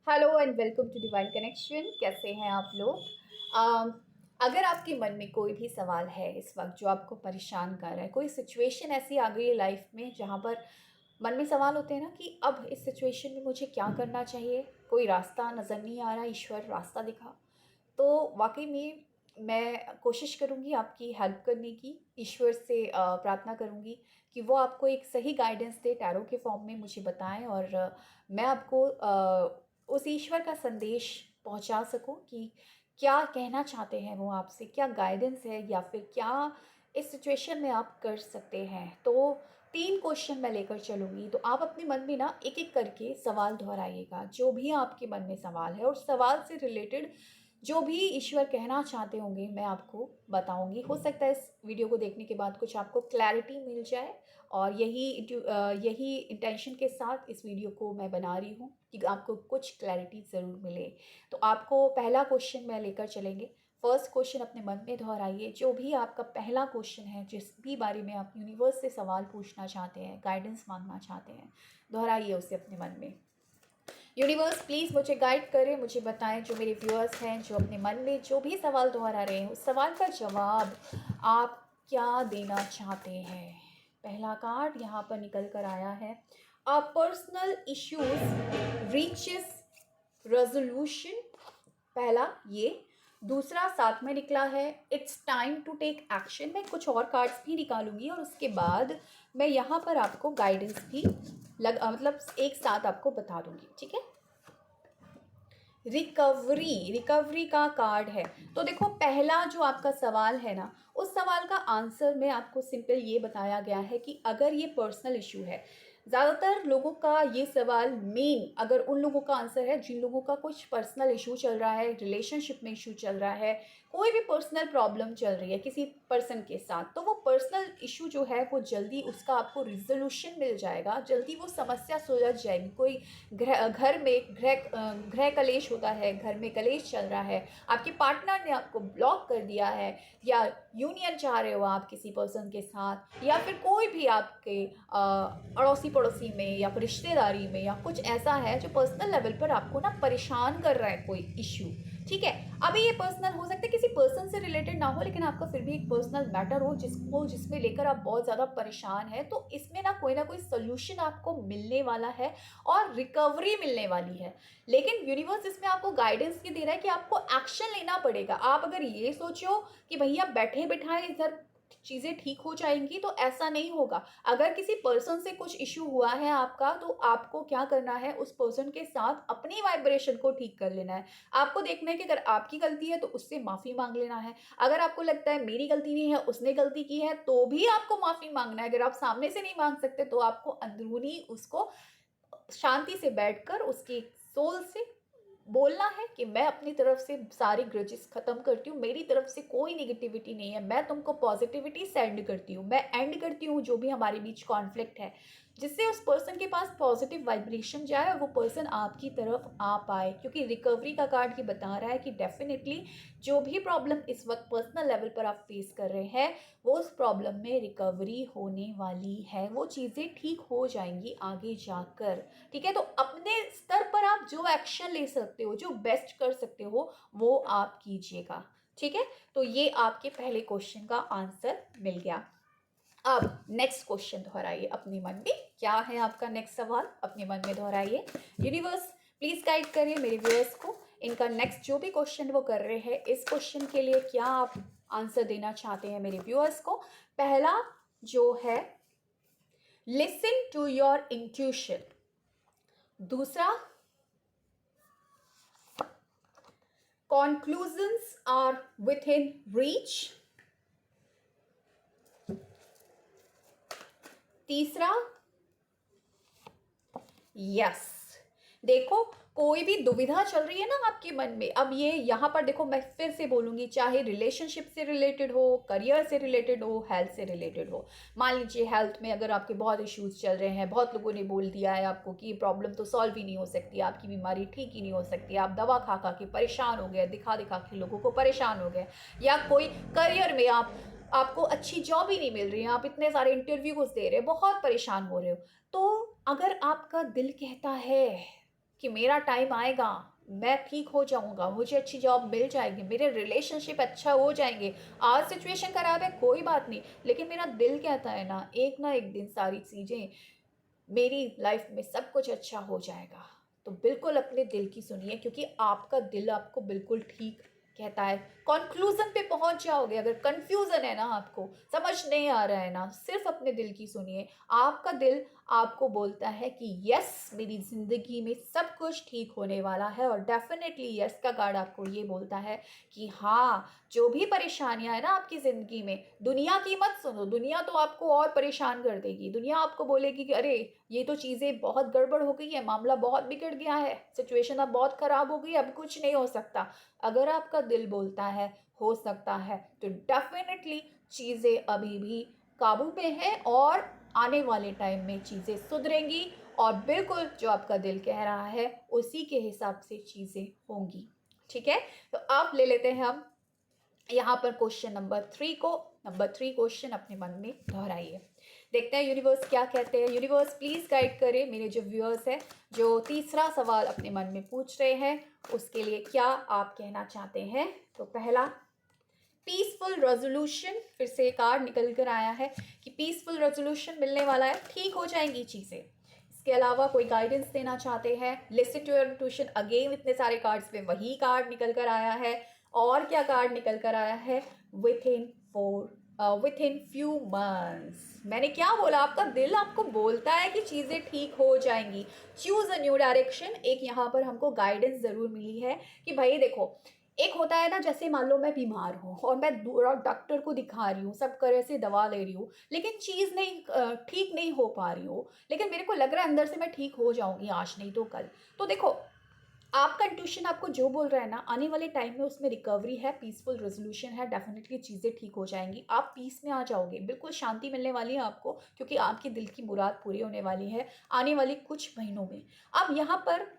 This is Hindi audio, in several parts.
Hello and welcome to divine connection. कैसे हैं आप लोग? अम, अगर आपके मन में कोई भी सवाल है इस वक्त जो आपको परेशान कर रहा है, कोई सिचुएशन ऐसी आ गई है लाइफ में जहाँ पर मन में सवाल होते हैं ना कि अब इस सिचुएशन में मुझे क्या करना चाहिए, कोई रास्ता नज़र नहीं आ रहा, ईश्वर रास्ता दिखा। तो वाकई में मैं कोशिश करूँगी आपकी हेल्प करने की, ईश्वर से प्रार्थना करूँगी कि वो आपको एक सही गाइडेंस दे, टैरो के फॉर्म में मुझे बताएं और मैं आपको उस ईश्वर का संदेश पहुंचा सकूं कि क्या कहना चाहते हैं वो आपसे, क्या गाइडेंस है या फिर क्या इस सिचुएशन में आप कर सकते हैं। तो 3 क्वेश्चन मैं लेकर चलूँगी, तो आप अपने मन में ना एक-एक करके सवाल दोहराइएगा, जो भी आपके मन में सवाल है और सवाल से रिलेटेड जो भी ईश्वर कहना चाहते होंगे मैं आपको बताऊँगी। हो सकता है इस वीडियो को देखने के बाद कुछ आपको क्लैरिटी मिल जाए और यही इंटेंशन के साथ इस वीडियो को मैं बना रही हूँ कि आपको कुछ क्लैरिटी ज़रूर मिले। तो आपको पहला क्वेश्चन मैं लेकर चलेंगे। फर्स्ट क्वेश्चन अपने मन में दोहराइए, जो भी आपका पहला क्वेश्चन है, जिस भी बारे में आप यूनिवर्स से सवाल पूछना चाहते हैं, गाइडेंस मांगना चाहते हैं, दोहराइए उसे अपने मन में। यूनिवर्स प्लीज़ मुझे गाइड करें, मुझे बताएं, जो मेरे व्यूअर्स हैं जो अपने मन में जो भी सवाल दोहरा रहे हैं उस सवाल का जवाब आप क्या देना चाहते हैं। पहला कार्ड यहाँ पर निकल कर आया है, a personal issues reaches resolution. पहला ये। दूसरा साथ में निकला है, it's time to take action. मैं कुछ और कार्ड्स भी निकालूंगी और उसके बाद मैं यहाँ पर आपको गाइडेंस भी मतलब एक साथ आपको बता दूंगी, ठीक है। रिकवरी, रिकवरी का कार्ड है। तो देखो, पहला जो आपका सवाल है ना, उस सवाल का आंसर में आपको सिंपल ये बताया गया है कि अगर ये पर्सनल इशू है, ज़्यादातर लोगों का ये सवाल मेन अगर उन लोगों का आंसर है जिन लोगों का कुछ पर्सनल इशू चल रहा है, रिलेशनशिप में इशू चल रहा है, कोई भी पर्सनल प्रॉब्लम चल रही है किसी पर्सन के साथ, तो वो पर्सनल इशू जो है वो जल्दी उसका आपको रिजोल्यूशन मिल जाएगा, जल्दी वो समस्या सुलझ जाएगी। कोई घर में गृह कलेश होता है, घर में कलेश चल रहा है, आपके पार्टनर ने आपको ब्लॉक कर दिया है, या यूनियन चाह रहे हो आप किसी पर्सन के साथ, या फिर कोई भी आपके अड़ोसी पड़ोसी में या फिर रिश्तेदारी में या कुछ ऐसा है जो पर्सनल लेवल पर आपको ना परेशान कर रहा है, कोई इश्यू, ठीक है। अभी ये पर्सनल हो सकता है, किसी पर्सन से रिलेटेड ना हो, लेकिन आपका फिर भी एक पर्सनल मैटर हो जिसमें लेकर आप बहुत ज़्यादा परेशान हैं, तो इसमें ना कोई सोल्यूशन आपको मिलने वाला है और रिकवरी मिलने वाली है। लेकिन यूनिवर्स इसमें आपको गाइडेंस ये दे रहा है कि आपको एक्शन लेना पड़ेगा। आप अगर ये सोचो कि भैया बैठे बिठाए इधर चीज़ें ठीक हो जाएंगी, तो ऐसा नहीं होगा। अगर किसी पर्सन से कुछ इशू हुआ है आपका, तो आपको क्या करना है, उस पर्सन के साथ अपनी वाइब्रेशन को ठीक कर लेना है। आपको देखना है कि अगर आपकी गलती है तो उससे माफ़ी मांग लेना है। अगर आपको लगता है मेरी गलती नहीं है, उसने गलती की है, तो भी आपको माफ़ी मांगना है। अगर आप सामने से नहीं मांग सकते तो आपको अंदरूनी उसको शांति से बैठकर उसकी सोल से बोलना है कि मैं अपनी तरफ से सारी ग्रजेस खत्म करती हूँ, मेरी तरफ से कोई नेगेटिविटी नहीं है, मैं तुमको पॉजिटिविटी सेंड करती हूँ, मैं एंड करती हूँ जो भी हमारे बीच कॉन्फ्लिक्ट है, जिससे उस पर्सन के पास पॉजिटिव वाइब्रेशन जाए और वो पर्सन आपकी तरफ आ पाए। क्योंकि रिकवरी का कार्ड ये बता रहा है कि डेफिनेटली जो भी प्रॉब्लम इस वक्त पर्सनल लेवल पर आप फेस कर रहे हैं, वो उस प्रॉब्लम में रिकवरी होने वाली है, वो चीज़ें ठीक हो जाएंगी आगे जाकर, ठीक है। तो अपने स्तर पर आप जो एक्शन ले सकते हो, जो बेस्ट कर सकते हो, वो आप कीजिएगा, ठीक है। तो ये आपके पहले क्वेश्चन का आंसर मिल गया। अब नेक्स्ट क्वेश्चन दोहराइए अपने मन में, क्या है आपका नेक्स्ट सवाल, अपने मन में दोहराइए। यूनिवर्स प्लीज गाइड करिए मेरे व्यूअर्स को, इनका नेक्स्ट जो भी क्वेश्चन वो कर रहे हैं, इस क्वेश्चन के लिए क्या आप आंसर देना चाहते हैं मेरे व्यूअर्स को। पहला जो है, लिसन टू योर इंट्यूशन। दूसरा, conclusions are within reach। तीसरा, यस। देखो, कोई भी दुविधा चल रही है ना आपके मन में, अब ये यहाँ पर देखो, मैं फिर से बोलूँगी, चाहे रिलेशनशिप से रिलेटेड हो, करियर से रिलेटेड हो, हेल्थ से रिलेटेड हो। मान लीजिए हेल्थ में अगर आपके बहुत इश्यूज चल रहे हैं, बहुत लोगों ने बोल दिया है आपको कि ये प्रॉब्लम तो सॉल्व ही नहीं हो सकती, आपकी बीमारी ठीक ही नहीं हो सकती, आप दवा खा खा के परेशान हो गए, दिखा दिखा के लोगों को परेशान हो गए, या कोई करियर में आपको अच्छी जॉब ही नहीं मिल रही है, आप इतने सारे इंटरव्यूज दे रहे हैं, बहुत परेशान हो रहे हो, तो अगर आपका दिल कहता है कि मेरा टाइम आएगा, मैं ठीक हो जाऊंगा, मुझे अच्छी जॉब मिल जाएगी, मेरे रिलेशनशिप अच्छा हो जाएंगे, आज सिचुएशन खराब है कोई बात नहीं, लेकिन मेरा दिल कहता है ना एक दिन सारी चीज़ें मेरी लाइफ में सब कुछ अच्छा हो जाएगा। तो बिल्कुल अपने दिल की सुनिए, क्योंकि आपका दिल आपको बिल्कुल ठीक कहता है। कॉन्क्लूजन पे पहुंच जाओगे। अगर कंफ्यूजन है ना, आपको समझ नहीं आ रहा है ना, सिर्फ अपने दिल की सुनिए। आपका दिल आपको बोलता है कि यस, मेरी ज़िंदगी में सब कुछ ठीक होने वाला है। और डेफिनेटली यस का कार्ड आपको ये बोलता है कि हाँ, जो भी परेशानियां है ना आपकी ज़िंदगी में, दुनिया की मत सुनो। दुनिया तो आपको और परेशान कर देगी। दुनिया आपको बोलेगी कि अरे, ये तो चीज़ें बहुत गड़बड़ हो गई है, मामला बहुत बिगड़ गया है, सिचुएशन अब बहुत ख़राब हो गई, अब कुछ नहीं हो सकता। अगर आपका दिल बोलता है हो सकता है, तो डेफिनेटली चीज़ें अभी भी काबू में हैं और आने वाले टाइम में चीज़ें सुधरेंगी। और बिल्कुल जो आपका दिल कह रहा है उसी के हिसाब से चीज़ें होंगी। ठीक है, तो आप ले लेते हैं हम यहाँ पर क्वेश्चन नंबर 3 क्वेश्चन अपने मन में दोहराइए। देखते हैं यूनिवर्स क्या कहते हैं। यूनिवर्स प्लीज़ गाइड करें मेरे जो व्यूअर्स हैं, जो तीसरा सवाल अपने मन में पूछ रहे हैं, उसके लिए क्या आप कहना चाहते हैं। तो पहला, पीसफुल रेजोल्यूशन, फिर से कार्ड निकल कर आया है कि पीसफुल रेजोल्यूशन मिलने वाला है, ठीक हो जाएंगी चीज़ें। इसके अलावा कोई गाइडेंस देना चाहते हैं, listen to your intuition. Again इतने सारे कार्ड्स में वही कार्ड निकल कर आया है। और क्या कार्ड निकल कर आया है, विथ इन फ्यू मंथ्स। मैंने क्या बोला, आपका दिल आपको बोलता है कि चीज़ें ठीक हो जाएंगी। Choose a new direction. एक यहाँ पर हमको गाइडेंस ज़रूर मिली है कि भाई देखो, एक होता है ना, जैसे मान लो मैं बीमार हूँ और मैं डॉक्टर को दिखा रही हूँ, सब तरह से दवा ले रही हूँ, लेकिन चीज़ नहीं ठीक नहीं हो पा रही हूँ, लेकिन मेरे को लग रहा है अंदर से मैं ठीक हो जाऊंगी, आज नहीं तो कल। तो देखो, आपका इंट्यूशन आपको जो बोल रहा है ना, आने वाले टाइम में उसमें रिकवरी है, पीसफुल रेजोल्यूशन है, डेफिनेटली चीज़ें ठीक हो जाएंगी, आप पीस में आ जाओगे, बिल्कुल शांति मिलने वाली है आपको, क्योंकि आपके दिल की मुराद पूरी होने वाली है आने वाली कुछ महीनों में। अब यहाँ पर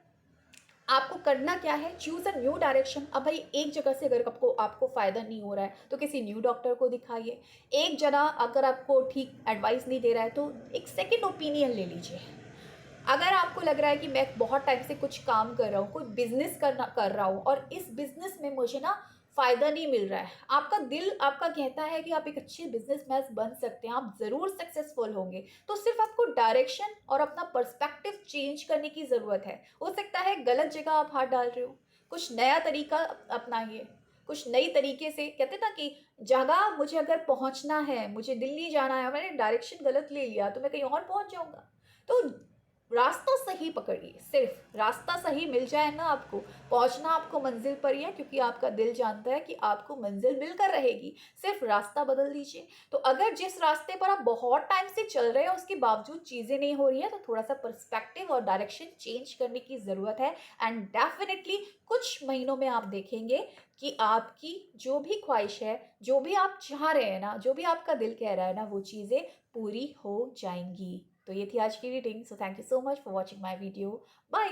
आपको करना क्या है, चूज अ न्यू डायरेक्शन। अब भाई एक जगह से अगर आपको आपको फ़ायदा नहीं हो रहा है तो किसी न्यू डॉक्टर को दिखाइए। एक जना अगर आपको ठीक एडवाइस नहीं दे रहा है तो एक सेकंड ओपिनियन ले लीजिए। अगर आपको लग रहा है कि मैं बहुत टाइम से कुछ काम कर रहा हूँ, कोई बिजनेस कर रहा हूँ और इस बिजनेस में मुझे ना फ़ायदा नहीं मिल रहा है, आपका दिल आपका कहता है कि आप एक अच्छे बिजनेसमैन बन सकते हैं, आप ज़रूर सक्सेसफुल होंगे, तो सिर्फ आपको डायरेक्शन और अपना पर्सपेक्टिव चेंज करने की ज़रूरत है। हो सकता है गलत जगह आप हाथ डाल रहे हो, कुछ नया तरीका अपनाइए। कुछ नई तरीके से, कहते ना कि जगह मुझे अगर पहुंचना है, मुझे दिल्ली जाना है, मैंने डायरेक्शन गलत ले लिया तो मैं कहीं और पहुंच जाऊंगा। तो रास्ता सही पकड़िए, सिर्फ रास्ता सही मिल जाए ना, आपको पहुंचना आपको मंजिल पर ही है, क्योंकि आपका दिल जानता है कि आपको मंजिल मिलकर रहेगी, सिर्फ रास्ता बदल दीजिए। तो अगर जिस रास्ते पर आप बहुत टाइम से चल रहे हैं उसके बावजूद चीज़ें नहीं हो रही है, तो थोड़ा सा पर्सपेक्टिव और डायरेक्शन चेंज करने की ज़रूरत है। एंड डेफिनेटली कुछ महीनों में आप देखेंगे कि आपकी जो भी ख्वाहिश है, जो भी आप चाह रहे हैं ना, जो भी आपका दिल कह रहा है ना, वो चीज़ें पूरी हो जाएंगी। तो ये थी आज की reading. So thank you so much for watching my video. Bye.